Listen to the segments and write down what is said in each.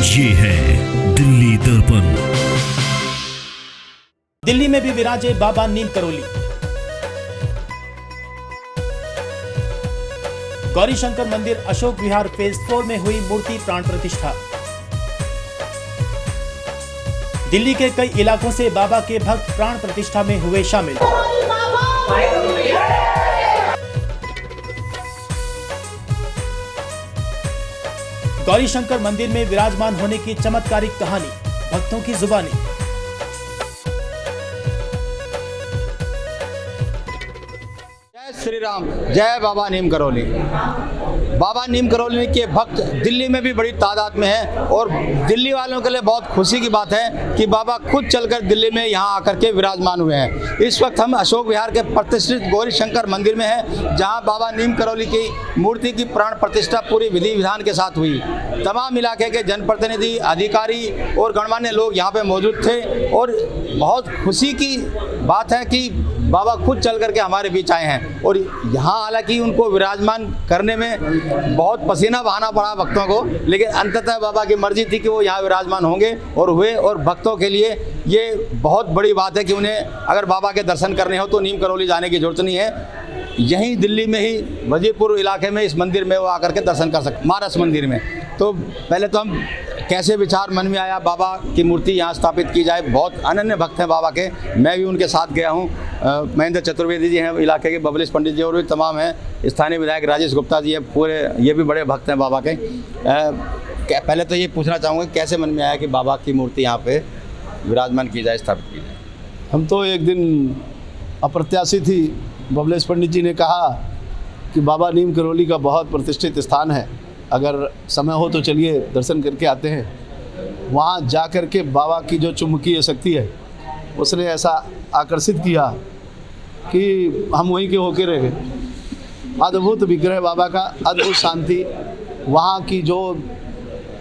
ये है दिल्ली दर्पण। दिल्ली में भी विराजे बाबा नीम करोली। गौरी शंकर मंदिर अशोक विहार फेज 4 में हुई मूर्ति प्राण प्रतिष्ठा। दिल्ली के कई इलाकों से बाबा के भक्त प्राण प्रतिष्ठा में हुए शामिल। गौरी शंकर मंदिर में विराजमान होने की चमत्कारिक कहानी भक्तों की जुबानी। जय श्री राम, जय बाबा नीम करोली। बाबा नीम करोली के भक्त दिल्ली में भी बड़ी तादाद में हैं और दिल्ली वालों के लिए बहुत खुशी की बात है कि बाबा खुद चलकर दिल्ली में यहाँ आकर के विराजमान हुए हैं। इस वक्त हम अशोक विहार के प्रतिष्ठित गौरी शंकर मंदिर में हैं, जहाँ बाबा नीम करोली की मूर्ति की प्राण प्रतिष्ठा पूरी विधि विधान के साथ हुई। तमाम इलाके के जनप्रतिनिधि, अधिकारी और गणमान्य लोग यहाँ पे मौजूद थे और बहुत खुशी की बात है कि बाबा खुद चल करके हमारे बीच आए हैं। और यहाँ हालांकि उनको विराजमान करने में बहुत पसीना बहाना पड़ा भक्तों को, लेकिन अंततः बाबा की मर्जी थी कि वो यहाँ विराजमान होंगे और हुए। और भक्तों के लिए ये बहुत बड़ी बात है कि उन्हें अगर बाबा के दर्शन करने हो तो नीम करोली जाने की जरूरत नहीं है, यहीं दिल्ली में ही वजीरपुर इलाके में इस मंदिर में वो आकर के दर्शन कर सकते, मानस मंदिर में। तो पहले तो हम कैसे विचार मन में आया बाबा की मूर्ति यहाँ स्थापित की जाए। बहुत अनन्य भक्त हैं बाबा के, मैं भी उनके साथ गया हूँ। महेंद्र चतुर्वेदी जी हैं इलाके के, बबलेश पंडित जी और भी तमाम हैं, स्थानीय विधायक राजेश गुप्ता जी हैं, पूरे ये भी बड़े भक्त हैं बाबा के। पहले तो ये पूछना चाहूँगा कैसे मन में आया कि बाबा की मूर्ति यहाँ पे विराजमान की जाए, स्थापित की जाए। हम तो एक दिन अप्रत्याशित थी, बबलेश पंडित जी ने कहा कि बाबा नीम करोली का बहुत प्रतिष्ठित स्थान है, अगर समय हो तो चलिए दर्शन करके आते हैं। वहाँ जा कर के बाबा की जो चुंबकीय शक्ति है उसने ऐसा आकर्षित किया कि हम वहीं के होके रह गए। अद्भुत विग्रह बाबा का, अद्भुत शांति, वहाँ की जो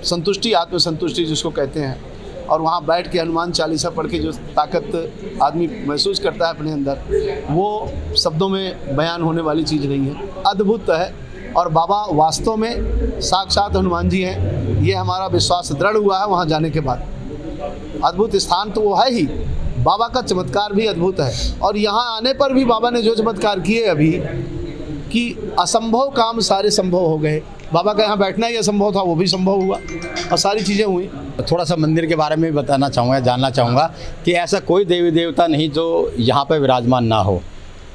संतुष्टि, आत्मसंतुष्टि जिसको कहते हैं, और वहाँ बैठ के हनुमान चालीसा पढ़ के जो ताकत आदमी महसूस करता है अपने अंदर, वो शब्दों में बयान होने वाली चीज़ नहीं है, अद्भुत है। और बाबा वास्तव में साक्षात हनुमान जी हैं, ये हमारा विश्वास दृढ़ हुआ है वहाँ जाने के बाद। अद्भुत स्थान तो वो है ही, बाबा का चमत्कार भी अद्भुत है। और यहाँ आने पर भी बाबा ने जो चमत्कार किए अभी कि असंभव काम सारे संभव हो गए। बाबा का यहाँ बैठना ही असंभव था, वो भी संभव हुआ और सारी चीज़ें हुई। थोड़ा सा मंदिर के बारे में भी बताना चाहूँगा, जानना चाहूँगा कि ऐसा कोई देवी देवता नहीं जो यहाँ पर विराजमान ना हो।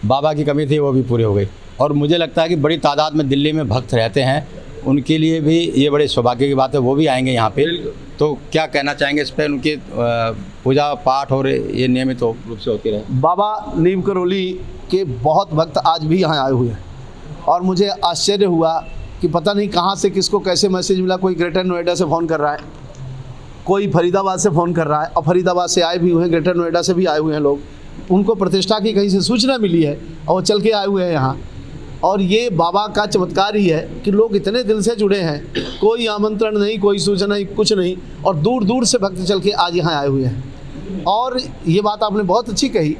बाबा की कमी थी, वो भी पूरी हो गई। और मुझे लगता है कि बड़ी तादाद में दिल्ली में भक्त रहते हैं, उनके लिए भी ये बड़े सौभाग्य की बात है, वो भी आएंगे यहाँ पे। तो क्या कहना चाहेंगे इस पर, उनकी पूजा पाठ और ये नियमित रूप से होती रहे। बाबा नीम करोली के बहुत भक्त आज भी यहाँ आए हुए हैं और मुझे आश्चर्य हुआ कि पता नहीं कहाँ से किसको कैसे मैसेज मिला। कोई ग्रेटर नोएडा से फ़ोन कर रहा है, कोई फरीदाबाद से फ़ोन कर रहा है, और फरीदाबाद से आए भी हुए हैं, ग्रेटर नोएडा से भी आए हुए हैं लोग। उनको प्रतिष्ठा की कहीं से सूचना मिली है और वो चल के आए हुए हैं यहाँ। और ये बाबा का चमत्कार ही है कि लोग इतने दिल से जुड़े हैं, कोई आमंत्रण नहीं, कोई सूचना नहीं, कुछ नहीं, और दूर दूर से भक्त चल के आज यहाँ आए हुए हैं। और ये बात आपने बहुत अच्छी कही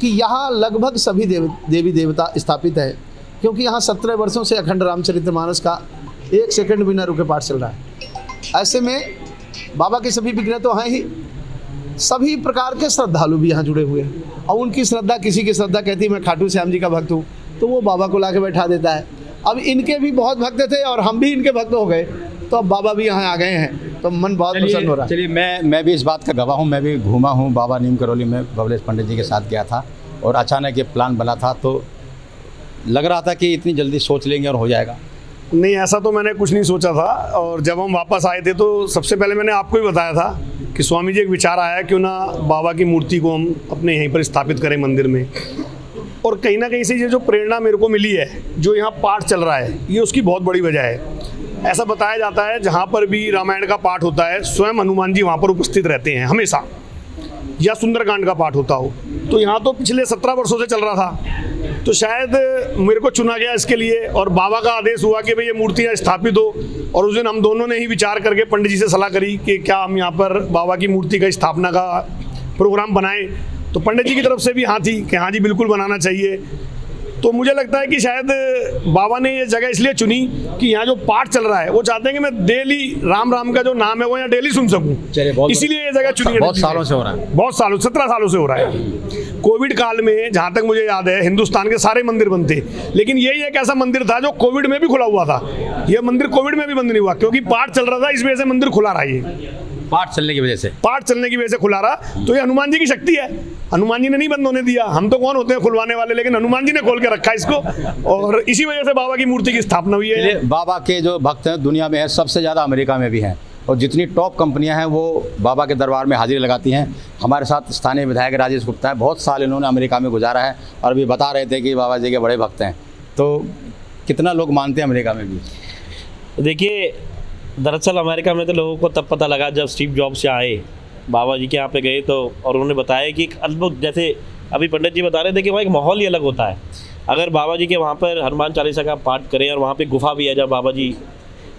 कि यहाँ लगभग सभी देवी देवता स्थापित है, क्योंकि यहाँ 17 वर्षों से अखंड रामचरितमानस का 1 सेकंड बिना रुके पाठ चल रहा है। ऐसे में बाबा के सभी विग्रह तो हैं ही, सभी प्रकार के श्रद्धालु भी यहाँ जुड़े हुए हैं। और उनकी श्रद्धा, किसी की श्रद्धा कहती है मैं खाटू श्याम जी का भक्त हूँ, तो वो बाबा को लाके बैठा देता है। अब इनके भी बहुत भक्त थे और हम भी इनके भक्त हो गए, तो अब बाबा भी यहाँ आ गए हैं, तो मन बहुत प्रसन्न हो रहा है। चलिए, मैं भी इस बात का गवाह हूँ। मैं भी घूमा हूँ बाबा नीम करोली में, बबलेश पंडित जी के साथ गया था और अचानक ये प्लान बना था, तो लग रहा था कि इतनी जल्दी सोच लेंगे और हो जाएगा। नहीं, ऐसा तो मैंने कुछ नहीं सोचा था। और जब हम वापस आए थे तो सबसे पहले मैंने आपको ही बताया था कि स्वामी जी एक विचार आया क्यों ना बाबा की मूर्ति को हम अपने यहीं पर स्थापित करें मंदिर में। और कहीं ना कहीं से ये जो प्रेरणा मेरे को मिली है, जो यहाँ पाठ चल रहा है, ये उसकी बहुत बड़ी वजह है। ऐसा बताया जाता है जहाँ पर भी रामायण का पाठ होता है स्वयं हनुमान जी वहाँ पर उपस्थित रहते हैं हमेशा, या सुंदरकांड का पाठ होता हो। तो यहाँ तो पिछले 17 वर्षों से चल रहा था, तो शायद मेरे को चुना गया इसके लिए। और बाबा का आदेश हुआ कि भाई ये मूर्तियाँ स्थापित हो। और उस दिन हम दोनों ने ही विचार करके पंडित जी से सलाह करी कि क्या हम यहाँ पर बाबा की मूर्ति का स्थापना का प्रोग्राम बनाएं। तो पंडित जी की तरफ से भी हाँ थी कि हाँ जी बिल्कुल बनाना चाहिए। तो मुझे लगता है कि शायद बाबा ने ये जगह इसलिए चुनी कि यहाँ जो पाठ चल रहा है वो चाहते हैं कि मैं डेली राम राम का जो नाम है वो यहाँ डेली सुन सकूँ, इसीलिए ये जगह चुनी है। बहुत सालों से हो रहा है, बहुत सालों 17 सालों से हो रहा है। कोविड काल में जहाँ तक मुझे याद है हिंदुस्तान के सारे मंदिर बंद थे, लेकिन यही एक ऐसा मंदिर था जो कोविड में भी खुला हुआ था। ये मंदिर कोविड में भी बंद नहीं हुआ क्योंकि पाठ चल रहा था, इस वजह से मंदिर खुला रहा। ये पाठ चलने की वजह से खुला रहा। तो ये हनुमान जी की शक्ति है, हनुमान जी ने नहीं बंद होने दिया। हम तो कौन होते हैं खुलवाने वाले, लेकिन हनुमान जी ने खोल के रखा इसको, और इसी वजह से बाबा की मूर्ति की स्थापना हुई है। बाबा के जो भक्त हैं दुनिया में है, सबसे ज़्यादा अमेरिका में भी हैं, और जितनी टॉप कंपनियां हैं वो बाबा के दरबार में हाजिरी लगाती हैं। हमारे साथ स्थानीय विधायक राजेश गुप्ता है, बहुत साल इन्होंने अमेरिका में गुजारा है और अभी बता रहे थे कि बाबा जी के बड़े भक्त हैं। तो कितना लोग मानते हैं अमेरिका में भी? देखिए, दरअसल अमेरिका में तो लोगों को तब पता लगा जब स्टीव जॉब्स यहाँ आए, बाबा जी के यहाँ पे गए तो, और उन्होंने बताया कि एक अद्भुत, जैसे अभी पंडित जी बता रहे थे कि वहाँ एक माहौल ही अलग होता है। अगर बाबा जी के वहाँ पर हनुमान चालीसा का पाठ करें, और वहाँ पे गुफा भी है जब बाबा जी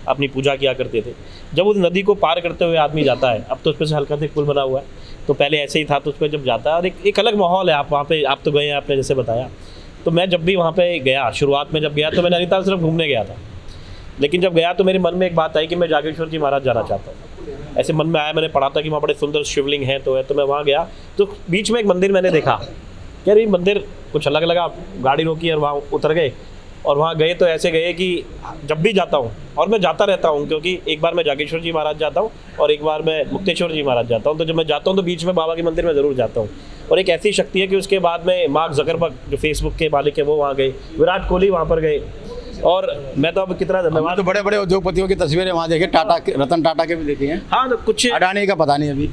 अपनी पूजा किया करते थे, जब उस नदी को पार करते हुए आदमी जाता है, अब तो उस पर से हल्का से पुल बना हुआ है, तो पहले ऐसे ही था, तो उस पर जब जाता है और एक अलग माहौल है। आप वहाँ पे, आप तो गए हैं, आपने जैसे बताया, तो मैं जब भी वहाँ पे गया, शुरुआत में जब गया तो मैं नैनीताल सिर्फ घूमने गया था, लेकिन जब गया तो मेरे मन में एक बात आई कि मैं जागेश्वर जी महाराज जाना चाहता हूँ। ऐसे मन में आया, मैंने पढ़ा था कि वहाँ बड़े सुंदर शिवलिंग हैं, तो मैं वहाँ गया तो बीच में एक मंदिर मैंने देखा, यार ये मंदिर कुछ अलग लगा, गाड़ी रोकी और वहाँ उतर गए, और वहाँ गए तो ऐसे गए कि जब भी जाता हूँ, और मैं जाता रहता हूँ, क्योंकि एक बार मैं जागेश्वर जी महाराज जाता हूँ और एक बार मैं मुक्तेश्वर जी महाराज जाता हूँ, तो जब मैं जाता हूँ तो बीच में बाबा के मंदिर में ज़रूर जाता हूँ। और एक ऐसी शक्ति है कि उसके बाद में मार्क ज़करबर्ग जो फेसबुक के मालिक है वो वहाँ गए, विराट कोहली वहाँ पर गए, और मैं तो अब कितना धन्यवाद। तो बड़े बड़े उद्योगपतियों की तस्वीरें वहाँ देखिए, टाटा, रतन टाटा के भी देखी हैं। हाँ, तो कुछ अडानी का पता नहीं अभी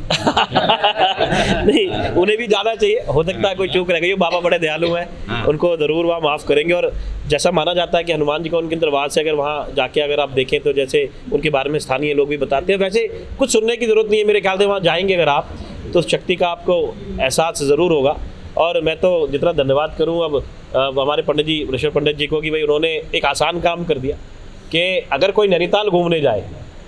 नहीं, उन्हें भी जाना चाहिए, हो सकता है कोई चूक रह गई। बाबा बड़े दयालु हैं, उनको ज़रूर वहाँ माफ़ करेंगे। और जैसा माना जाता है कि हनुमान जी को उनके दरबार से अगर वहाँ जाके अगर आप देखें तो जैसे उनके बारे में स्थानीय लोग भी बताते हैं, वैसे कुछ सुनने की ज़रूरत नहीं है मेरे ख्याल से। वहाँ जाएंगे अगर आप तो उस शक्ति का आपको एहसास ज़रूर होगा। और मैं तो जितना धन्यवाद करूं अब हमारे पंडित जी, ऋषभ पंडित जी को, कि भाई उन्होंने एक आसान काम कर दिया कि अगर कोई नैनीताल घूमने जाए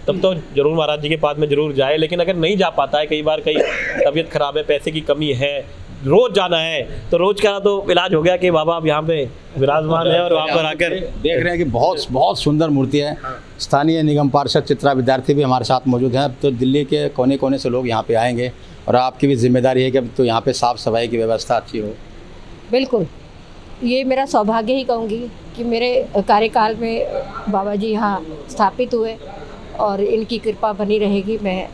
तब तो जरूर महाराज जी के पास में जरूर जाए, लेकिन अगर नहीं जा पाता है, कई बार कई तबीयत खराब है, पैसे की कमी है, रोज़ जाना है, तो रोज़ का तो इलाज हो गया कि बाबा आप यहाँ पे विराजमान है और वहाँ पर आकर देख रहे हैं कि बहुत बहुत सुंदर मूर्ति है। स्थानीय निगम पार्षद चित्रा विद्यार्थी भी हमारे साथ मौजूद हैं। अब तो दिल्ली के कोने कोने से लोग यहाँ पे आएंगे और आपकी भी जिम्मेदारी है कि अब तो यहाँ पे साफ़ सफाई की व्यवस्था अच्छी हो। बिल्कुल, ये मेरा सौभाग्य ही कहूँगी कि मेरे कार्यकाल में बाबा जी यहाँ स्थापित हुए और इनकी कृपा बनी रहेगी। मैं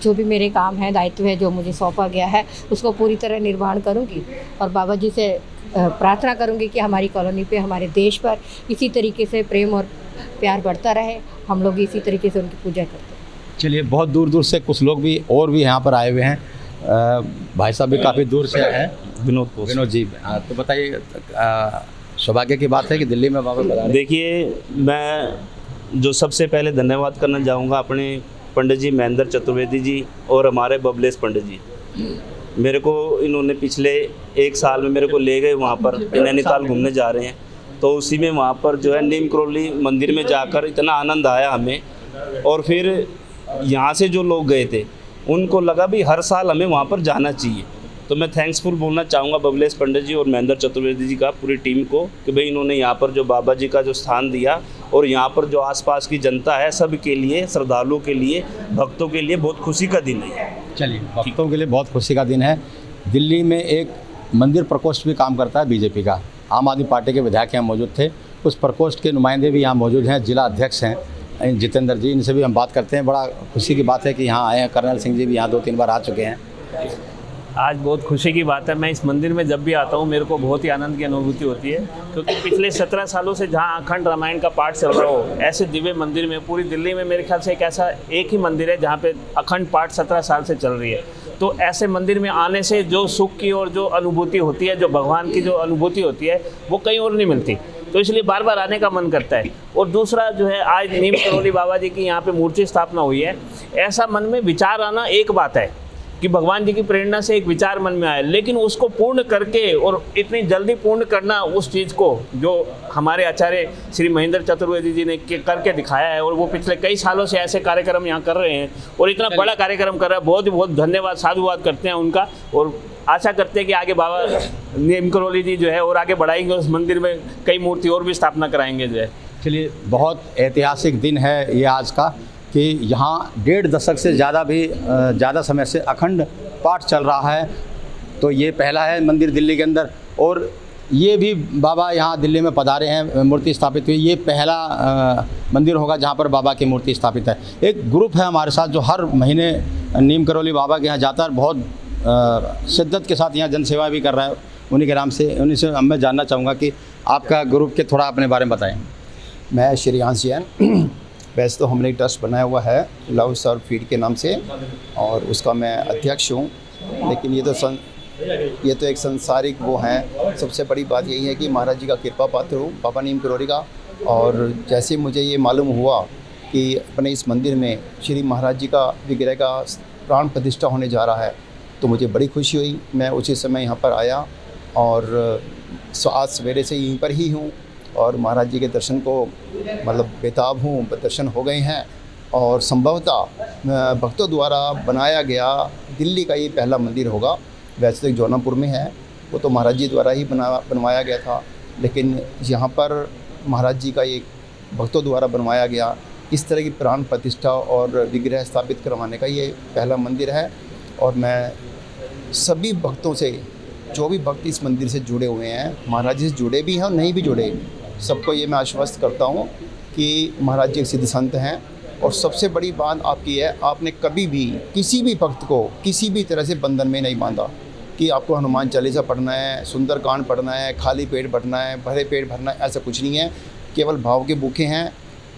जो भी मेरे काम है, दायित्व है जो मुझे सौंपा गया है, उसको पूरी तरह निर्वहन करूँगी और बाबा जी से प्रार्थना करूँगी कि हमारी कॉलोनी पे, हमारे देश पर इसी तरीके से प्रेम और प्यार बढ़ता रहे, हम लोग इसी तरीके से उनकी पूजा करते हैं। चलिए, बहुत दूर दूर से कुछ लोग भी और भी यहाँ पर आए हुए हैं। भाई साहब भी काफ़ी दूर से आए हैं, विनोद जी। तो बताइए, सौभाग्य की बात है कि दिल्ली में बाबा बता रहे हैं। देखिए, मैं जो सबसे पहले धन्यवाद करना चाहूँगा अपने पंडित जी महेंद्र चतुर्वेदी जी और हमारे बबलेश पंडित जी। मेरे को इन्होंने पिछले 1 साल में मेरे को ले गए वहाँ पर, नैनीताल घूमने जा रहे हैं, तो उसी में वहाँ पर जो है नीम करोली मंदिर में जाकर इतना आनंद आया हमें। और फिर यहाँ से जो लोग गए थे उनको लगा भी हर साल हमें वहाँ पर जाना चाहिए। तो मैं थैंक्सफुल बोलना चाहूँगा बबलेश पंडित जी और महेंद्र चतुर्वेदी जी का, पूरी टीम को, कि भाई इन्होंने यहाँ पर जो बाबा जी का जो स्थान दिया और यहाँ पर जो आसपास की जनता है सब के लिए, श्रद्धालुओं के लिए, भक्तों के लिए बहुत खुशी का दिन है। चलिए, भक्तों के लिए बहुत खुशी का दिन है। दिल्ली में एक मंदिर प्रकोष्ठ भी काम करता है बीजेपी का, आम आदमी पार्टी के विधायक यहाँ मौजूद थे, उस प्रकोष्ठ के नुमाइंदे भी यहाँ मौजूद हैं। जिला अध्यक्ष हैं जितेंद्र जी, इनसे भी हम बात करते हैं। बड़ा खुशी की बात है कि यहाँ आए हैं। कर्नल सिंह जी भी यहाँ 2-3 बार आ चुके हैं। आज बहुत खुशी की बात है। मैं इस मंदिर में जब भी आता हूँ मेरे को बहुत ही आनंद की अनुभूति होती है, क्योंकि पिछले 17 सालों से जहाँ अखंड रामायण का पाठ चल रहा हो, ऐसे दिव्य मंदिर में पूरी दिल्ली में मेरे ख्याल से एक ही मंदिर है जहाँ पे अखंड पाठ 17 साल से चल रही है। तो ऐसे मंदिर में आने से जो सुख की और जो अनुभूति होती है, जो भगवान की जो अनुभूति होती है, वो कहीं और नहीं मिलती। तो इसलिए बार बार आने का मन करता है। और दूसरा जो है, आज नीम करोली बाबा जी की यहाँ पे मूर्ति स्थापना हुई है। ऐसा मन में विचार आना एक बात है कि भगवान जी की प्रेरणा से एक विचार मन में आया, लेकिन उसको पूर्ण करके और इतनी जल्दी पूर्ण करना उस चीज़ को जो हमारे आचार्य श्री महेंद्र चतुर्वेदी जी ने करके दिखाया है, और वो पिछले कई सालों से ऐसे कार्यक्रम यहाँ कर रहे हैं और इतना बड़ा कार्यक्रम कर रहा है। बहुत ही बहुत धन्यवाद, साधुवाद करते हैं उनका, और आशा करते हैं कि आगे बाबा नीम करोली जी जो है और आगे बढ़ाएंगे, उस मंदिर में कई मूर्ति और भी स्थापना कराएंगे जो है। चलिए, बहुत ऐतिहासिक दिन है ये आज का कि यहाँ 1.5 दशक से ज़्यादा समय से अखंड पाठ चल रहा है। तो ये पहला है मंदिर दिल्ली के अंदर, और ये भी बाबा यहाँ दिल्ली में पधारे हैं, मूर्ति स्थापित हुई। ये पहला मंदिर होगा जहाँ पर बाबा की मूर्ति स्थापित है। एक ग्रुप है हमारे साथ जो हर महीने नीम करोली बाबा के यहाँ जाता है, बहुत शिद्दत के साथ यहाँ जनसेवा भी कर रहा है। उन्हीं से मैं जानना चाहूँगा कि आपका ग्रुप के थोड़ा अपने बारे में बताएं। मैं श्रेयांश जैन, वैसे तो हमने एक ट्रस्ट बनाया हुआ है लव सर्व फीड के नाम से, और उसका मैं अध्यक्ष हूँ। लेकिन ये तो एक संसारिक वो है। सबसे बड़ी बात यही है कि महाराज जी का कृपा पात्र हूँ, बाबा नीम करोली का। और जैसे मुझे ये मालूम हुआ कि अपने इस मंदिर में श्री महाराज जी का विग्रह का प्राण प्रतिष्ठा होने जा रहा है, तो मुझे बड़ी खुशी हुई। मैं उसी समय यहाँ पर आया और आज सवेरे से यहीं पर ही हूँ, और महाराज जी के दर्शन को मतलब बेताब हूँ। दर्शन हो गए हैं, और संभवतः भक्तों द्वारा बनाया गया दिल्ली का ये पहला मंदिर होगा। वैसे तो एक जौनपुर में है, वो तो महाराज जी द्वारा ही बनवाया गया था, लेकिन यहाँ पर महाराज जी का एक भक्तों द्वारा बनवाया गया इस तरह की प्राण प्रतिष्ठा और विग्रह स्थापित करवाने का ये पहला मंदिर है। और मैं सभी भक्तों से, जो भी भक्त इस मंदिर से जुड़े हुए हैं, महाराज जी से जुड़े भी हैं और नहीं भी जुड़े, सबको ये मैं आश्वस्त करता हूँ कि महाराज जी एक सिद्ध संत हैं। और सबसे बड़ी बात आपकी है, आपने कभी भी किसी भी भक्त को किसी भी तरह से बंधन में नहीं बांधा कि आपको हनुमान चालीसा पढ़ना है, सुंदरकांड पढ़ना है, खाली पेट पढ़ना है, भरे पेट भरना है, ऐसा कुछ नहीं है। केवल भाव के भूखे हैं।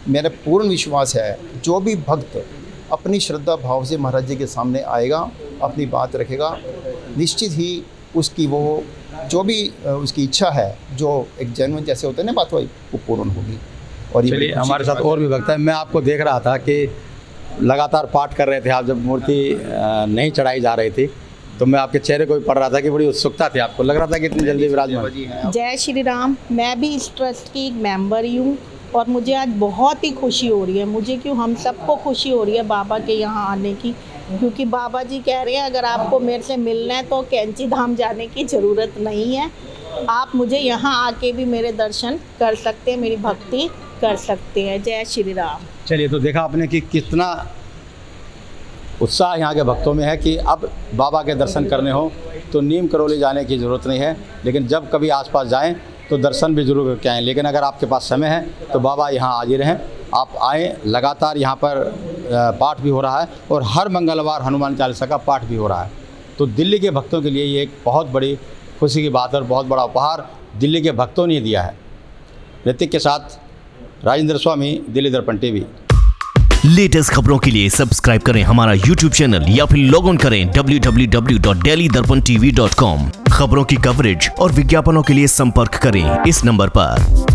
मेरा पूर्ण विश्वास है जो भी भक्त अपनी श्रद्धा भाव से महाराज जी के सामने आएगा, अपनी बात रखेगा, निश्चित ही उसकी वो जो भी उसकी इच्छा है, जो एक जेन्युइन जैसे होते हैं ना बात, वही वो पूर्ण होगी। और चलिए, हमारे साथ और भी भक्त है। मैं आपको देख रहा था कि लगातार पाठ कर रहे थे आप, जब मूर्ति नहीं चढ़ाई जा रही थी तो मैं आपके चेहरे को भी पढ़ रहा था कि बड़ी उत्सुकता थी, आपको लग रहा था कि इतनी जल्दी विराजमान। जय श्री राम। मैं भी इस ट्रस्ट की एक मेंबर ही हूँ, और मुझे आज बहुत ही खुशी हो रही है। मुझे क्यों, हम सबको खुशी हो रही है बाबा के यहाँ आने की, क्योंकि बाबा जी कह रहे हैं अगर आपको मेरे से मिलना है तो कैंची धाम जाने की ज़रूरत नहीं है, आप मुझे यहाँ आके भी मेरे दर्शन कर सकते हैं, मेरी भक्ति कर सकते हैं। जय श्री राम। चलिए, तो देखा आपने कि कितना उत्साह यहाँ के भक्तों में है कि अब बाबा के दर्शन करने हो तो नीम करोली जाने की ज़रूरत नहीं है, लेकिन जब कभी आसपास जाएं तो दर्शन भी जरूर करके आएँ। लेकिन अगर आपके पास समय है तो बाबा यहाँ हाजिर हैं, आप आएँ। लगातार यहाँ पर पाठ भी हो रहा है, और हर मंगलवार हनुमान चालीसा का पाठ भी हो रहा है। तो दिल्ली के भक्तों के लिए ये एक बहुत बड़ी खुशी की बात है, और बहुत बड़ा उपहार दिल्ली के भक्तों ने दिया है। ऋतिक के साथ राजेंद्र स्वामी, दिल्ली दर्पण टीवी। लेटेस्ट खबरों के लिए सब्सक्राइब करें हमारा YouTube चैनल या फिर लॉग ऑन करें www.delhidarpantv.com। खबरों की कवरेज और विज्ञापनों के लिए संपर्क करें इस नंबर पर।